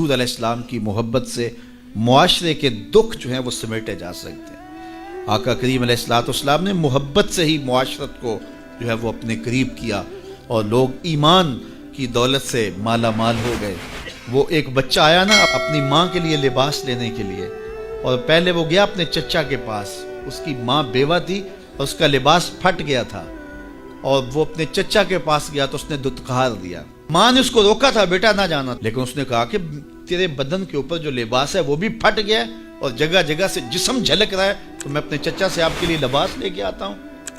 حضور علیہ السلام کی محبت سے معاشرے کے دکھ جو ہیں وہ سمیٹے جا سکتے ہیں۔ آقا کریم علیہ السلام نے محبت سے ہی معاشرت کو جو ہے وہ اپنے قریب کیا اور لوگ ایمان کی دولت سے مالا مال ہو گئے۔ وہ ایک بچہ آیا نا اپنی ماں کے لیے لباس لینے کے لیے، اور پہلے وہ گیا اپنے چچا کے پاس، اس کی ماں بیوہ تھی اور اس کا لباس پھٹ گیا تھا، اور وہ اپنے چچا کے پاس گیا تو اس نے دتکار دیا۔ ماں نے اس کو روکا تھا بیٹا نہ جانا، لیکن اس نے کہا کہ تیرے بدن کے اوپر جو لباس ہے وہ بھی پھٹ گیا ہے اور جگہ جگہ سے جسم جھلک رہا ہے، تو میں اپنے چچا سے آپ کے لیے لباس لے کے آتا ہوں۔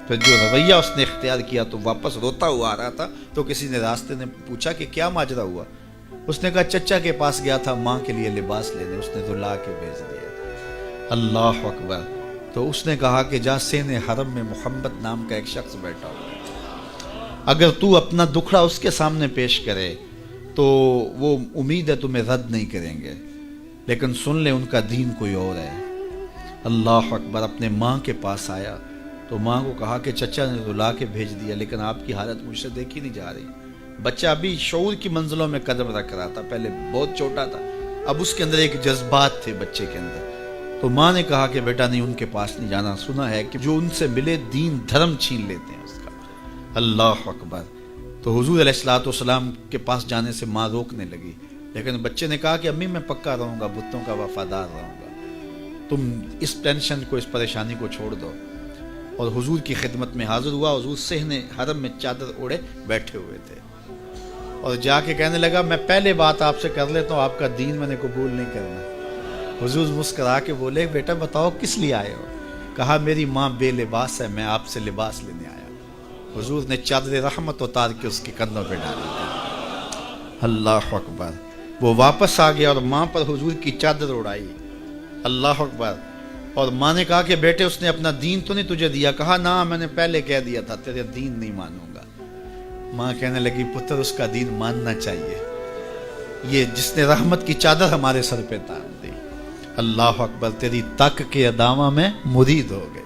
پھر جو رویہ اس نے اختیار کیا تو واپس روتا ہوا آ رہا تھا، تو کسی نے راستے نے پوچھا کہ کیا ماجرا ہوا؟ اس نے کہا چچا کے پاس گیا تھا ماں کے لیے لباس لینے، اس نے تو لا کے بھیج دیا۔ اللہ اکبر۔ تو اس نے کہا کہ جا سین حرم میں محمد نام کا ایک شخص بیٹھا ہوا ہے، اگر تو اپنا دکھڑا اس کے سامنے پیش کرے تو وہ امید ہے تمہیں رد نہیں کریں گے، لیکن سن لے ان کا دین کوئی اور ہے۔ اللہ اکبر۔ اپنے ماں کے پاس آیا تو ماں کو کہا کہ چچا نے تو لا کے بھیج دیا، لیکن آپ کی حالت مجھ سے دیکھی نہیں جا رہی۔ بچہ ابھی شعور کی منزلوں میں قدم رکھ رہا تھا، پہلے بہت چھوٹا تھا، اب اس کے اندر ایک جذبات تھے بچے کے اندر۔ تو ماں نے کہا کہ بیٹا نہیں، ان کے پاس نہیں جانا، سنا ہے کہ جو ان سے ملے دین دھرم چھین لیتے ہیں اس کا۔ اللہ اکبر۔ تو حضور علیہ السلام کے پاس جانے سے ماں روکنے لگی، لیکن بچے نے کہا کہ امی میں پکا رہوں گا، بتوں کا وفادار رہوں گا، تم اس ٹینشن کو، اس پریشانی کو چھوڑ دو۔ اور حضور کی خدمت میں حاضر ہوا۔ حضور صحن حرم میں چادر اوڑے بیٹھے ہوئے تھے، اور جا کے کہنے لگا میں پہلے بات آپ سے کر لیتا ہوں، آپ کا دین میں نے قبول نہیں کرنا۔ حضور مسکرا کے بولے بیٹا بتاؤ کس لیے آئے ہو؟ کہا میری ماں بے لباس ہے، میں آپ سے لباس لینے آیا۔ حضور نے چادر رحمت اتار کے اس کے کندھوں پہ ڈالی۔ اللہ اکبر۔ وہ واپس آ گیا اور ماں پر حضور کی چادر اڑائی۔ اللہ اکبر۔ اور ماں نے کہا کہ بیٹے اس نے اپنا دین تو نہیں تجھے دیا؟ کہا نہ، میں نے پہلے کہہ دیا تھا تیرے دین نہیں مانوں گا۔ ماں کہنے لگی پتر اس کا دین ماننا چاہیے، یہ جس نے رحمت کی چادر ہمارے سر پہ تان دی۔ اللہ اکبر۔ تیری تک کے ادامہ میں مرید ہو گئے۔